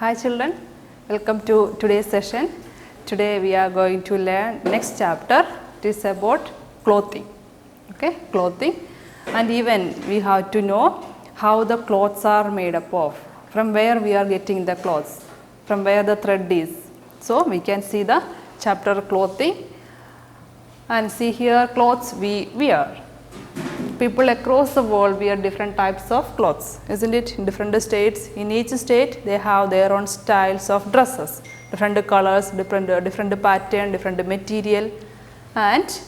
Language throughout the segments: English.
Hi children, welcome to today's session. Today we are going to learn next chapter. It is about clothing. Okay, clothing, and even we have to know how the clothes are made up of, from where we are getting the clothes, from where the thread is. So we can see the chapter clothing and see here clothes we wear. People across the world wear different types of clothes, isn't it? In different states, in each state they have their own styles of dresses, different colors, different pattern, different material, and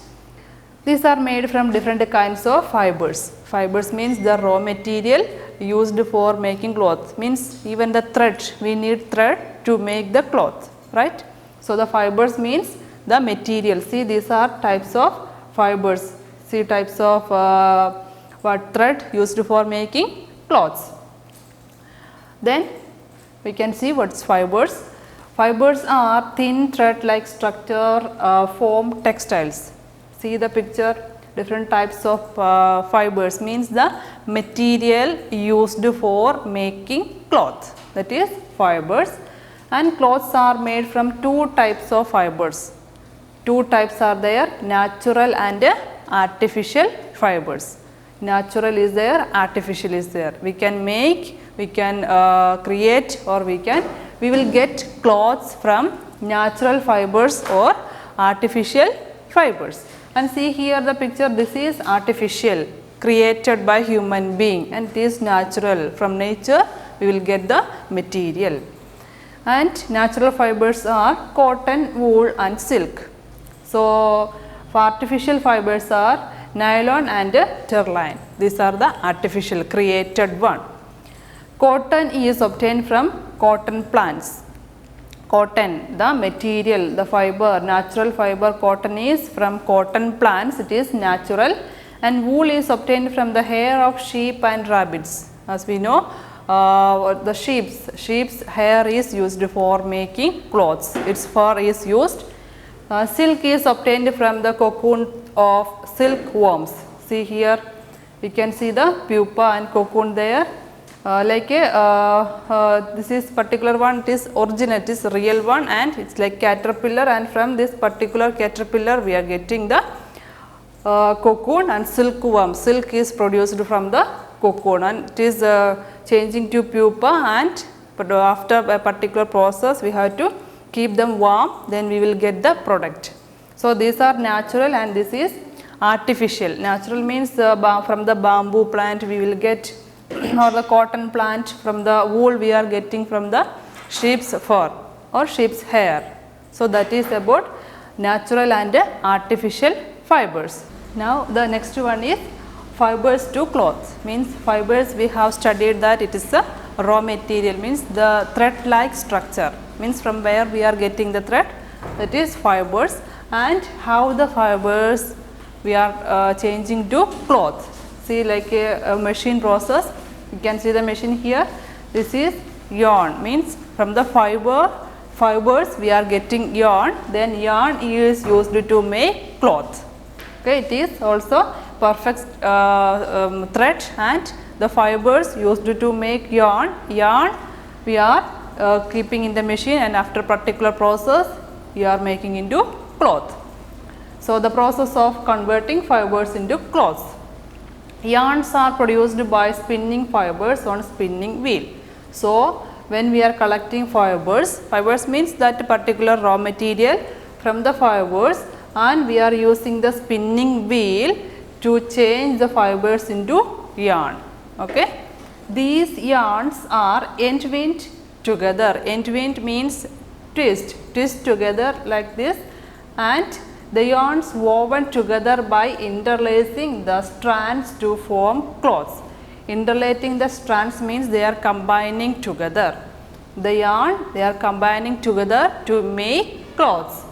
these are made from different kinds of fibers. Fibers means the raw material used for making clothes, means even the thread, we need thread to make the cloth, right? So the fibers means the material. See, these are types of fibers. See, types of thread used for making clothes. Then we can see what's fibers. Fibers are thin thread like structure form textiles. See the picture, different types of fibers means the material used for making cloth, that is fibers, and clothes are made from two types of fibers. Two types are there, natural and artificial fibers. Natural is there, artificial is there. We can make, we can create, or we will get clothes from natural fibers or artificial fibers. And see here the picture, this is artificial, created by human being, and it is natural. From nature we will get the material. And natural fibers are cotton, wool and silk. So for artificial fibers are nylon and terline. These are the artificial, created one. Cotton is obtained from cotton plants. Cotton, the material, the fiber, natural fiber cotton is from cotton plants, it is natural, and wool is obtained from the hair of sheep and rabbits. As we know, the sheep's hair is used for making clothes, its fur is used. Silk is obtained from the cocoon of silkworms. See here, we can see the pupa and cocoon there. This is particular one, it is original, it is real one, and it's like caterpillar, and from this particular caterpillar we are getting the cocoon and silkworm. Silk is produced from the cocoon and it is changing to pupa, and but after a particular process we have to keep them warm, then we will get the product. So these are natural and this is artificial. Natural means from the bamboo plant we will get, or the cotton plant, from the wool we are getting from the sheep's fur or sheep's hair. So that is about natural and artificial fibers. Now the next one is fibers to cloth. Means fibers, we have studied that it is a raw material, means the thread like structure, means from where we are getting the thread, that is fibers, and how the fibers we are changing to cloth. See, like a machine process, you can see the machine here. This is yarn, means from the fibers we are getting yarn, then yarn is used to make cloth. Okay, it is also perfect thread, and the fibers used to make yarn we are keeping in the machine, and after particular process we are making into cloth. So the process of converting fibers into cloths. Yarns are produced by spinning fibers on spinning wheel. So when we are collecting fibers means that particular raw material from the fibers, and we are using the spinning wheel to change the fibers into yarn. Okay, these yarns are entwined together. Entwined means twist together like this, and the yarns woven together by interlacing the strands to form cloths. Interlacing the strands means they are combining together. The yarn, they are combining together to make cloths.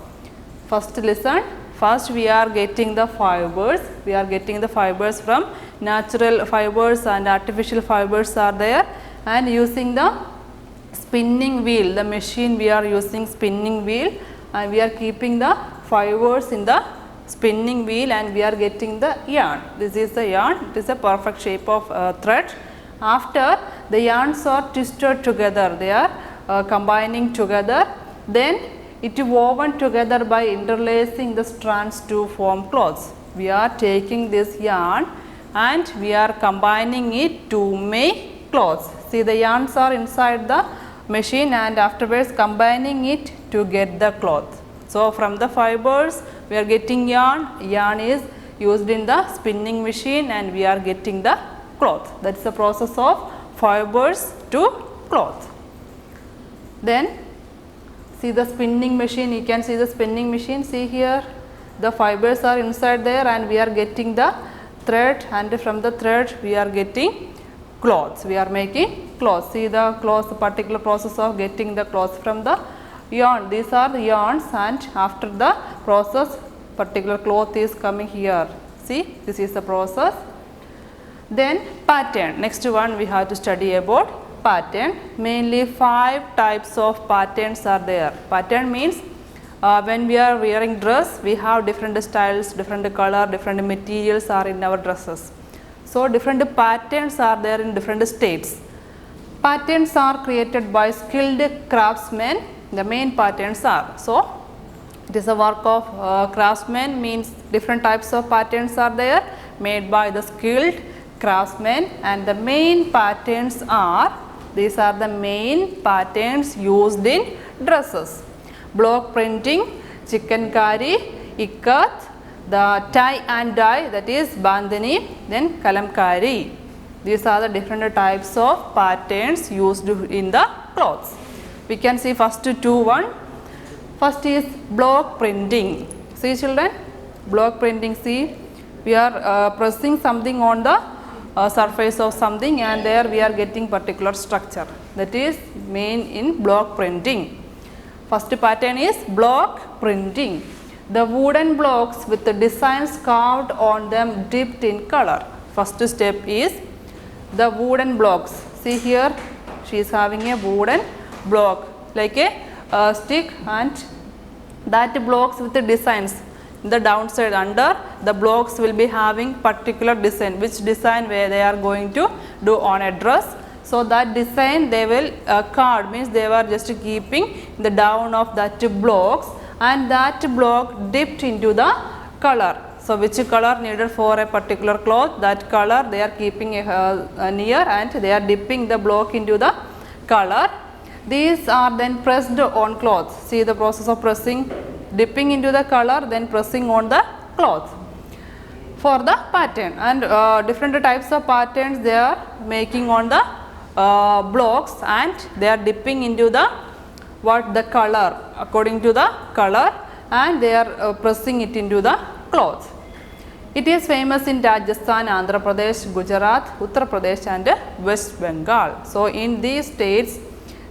First listen. First we are getting the fibers. We are getting the fibers from natural fibers and artificial fibers are there, and using the spinning wheel, the machine we are using spinning wheel, and we are keeping the fibers in the spinning wheel, and we are getting the yarn. This is the yarn, it is a perfect shape of thread. After the yarns are twisted together, they are combining together, then it woven together by interlacing the strands to form cloths. We are taking this yarn and we are combining it to make clothes. See, the yarns are inside the machine and afterwards combining it to get the cloth. So, from the fibers we are getting yarn, yarn is used in the spinning machine and we are getting the cloth. That is the process of fibers to cloth. Then see the spinning machine, you can see the spinning machine, see here the fibers are inside there and we are getting the thread, and from the thread we are getting cloths, we are making cloths. See the cloths, particular process of getting the cloths from the yarn. These are the yarns and after the process particular cloth is coming here. See, this is the process. Then pattern, next one we have to study about pattern. Mainly 5 types of patterns are there. Pattern means when we are wearing dress, we have different styles, different color, different materials are in our dresses. So, different patterns are there in different states. Patterns are created by skilled craftsmen. The main patterns are. So, it is a work of craftsmen, means different types of patterns are there made by the skilled craftsmen, and the main patterns are, these are the main patterns used in dresses. Block printing, chikankari, ikat, the tie and dye, that is bandhani, then kalamkari. These are the different types of patterns used in the clothes. We can see first one. First is block printing. See children, block printing, see we are pressing something on the surface of something and there we are getting particular structure, that is main in block printing. First pattern is block printing. The wooden blocks with the designs carved on them dipped in color. First step is the wooden blocks. See here she is having a wooden block like a stick, and that blocks with the designs. The downside under the blocks will be having particular design, which design where they are going to do on a dress. So, that design they will carve, means they were just keeping the down of that blocks and that block dipped into the color. So, which color needed for a particular cloth, that color they are keeping near and they are dipping the block into the color. These are then pressed on cloth. See the process of pressing, dipping into the color, then pressing on the cloth for the pattern. And different types of patterns they are making on the blocks, and they are dipping into the the color, according to the color, and they are pressing it into the cloth. It is famous in Rajasthan, Andhra Pradesh, Gujarat, Uttar Pradesh and West Bengal. So, in these states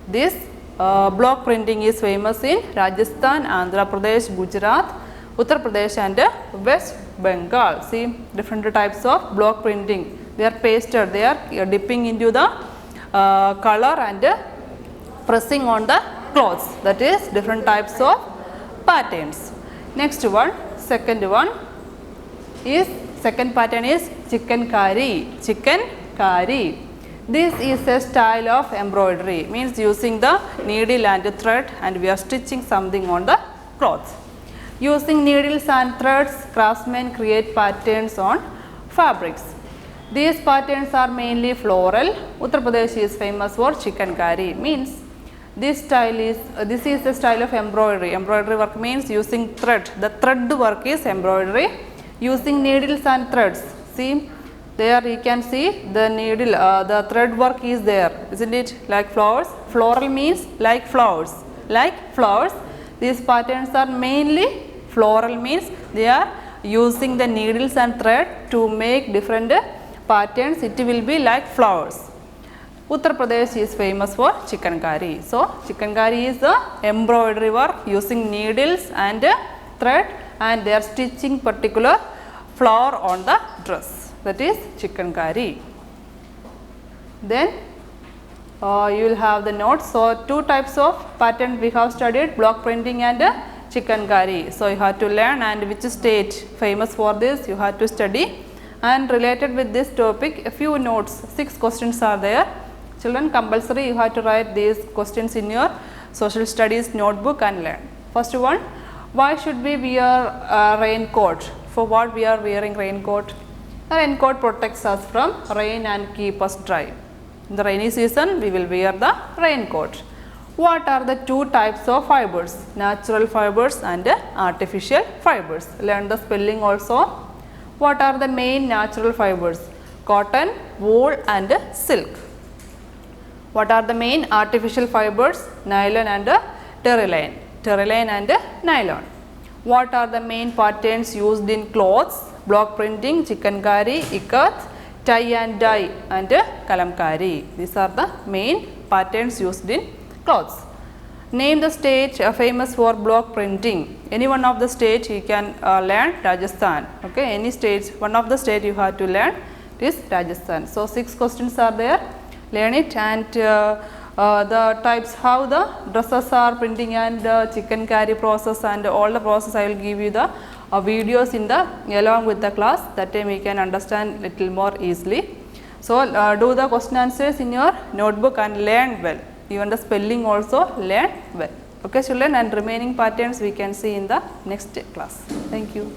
this block printing is famous in Rajasthan, Andhra Pradesh, Gujarat, Uttar Pradesh and West Bengal. See different types of block printing. They are pasted, they are dipping into the color and pressing on the cloths. That is different types of patterns. Next one, second one is, second pattern is chikankari. Chikankari. This is a style of embroidery, means using the needle and thread and we are stitching something on the cloths. Using needles and threads, craftsmen create patterns on fabrics. These patterns are mainly floral. Uttar Pradesh is famous for chikankari, means this style is, this is a style of embroidery. Embroidery work means using thread. The thread work is embroidery. Using needles and threads. See there you can see the needle, the thread work is there, isn't it, like flowers. Floral means like flowers, like flowers. These patterns are mainly floral, means they are using the needles and thread to make different patterns. It will be like flowers. Uttar Pradesh is famous for chikankari. So, chikankari is the embroidery work using needles and thread, and they are stitching particular flower on the dress. That is chikankari. Then you will have the notes. So, two types of pattern we have studied, block printing and chikankari. So, you have to learn, and which state famous for this you have to study. And related with this topic, a few notes, 6 questions are there. Children, compulsory you have to write these questions in your social studies notebook and learn. First one, why should we wear a raincoat? For what we are wearing raincoat? A raincoat protects us from rain and keep us dry. In the rainy season, we will wear the raincoat. What are the two types of fibers? Natural fibers and artificial fibers. Learn the spelling also. What are the main natural fibers? Cotton, wool and silk. What are the main artificial fibers? Nylon and terylene. Terylene and nylon. What are the main patterns used in clothes? Block printing, chikankari, ikat, tie and dye and kalamkari. These are the main patterns used in clothes. Name the state famous for block printing. Any one of the state you can learn. Rajasthan. Okay, any states, one of the state you have to learn is Rajasthan. So 6 questions are there. Learn it, and the types, how the dresses are printing and chikankari process and all the process I will give you the videos in the along with the class. That time we can understand little more easily. So do the question answers in your notebook and learn well. Even the spelling also learn well. Okay children, and remaining patterns we can see in the next class. Thank you.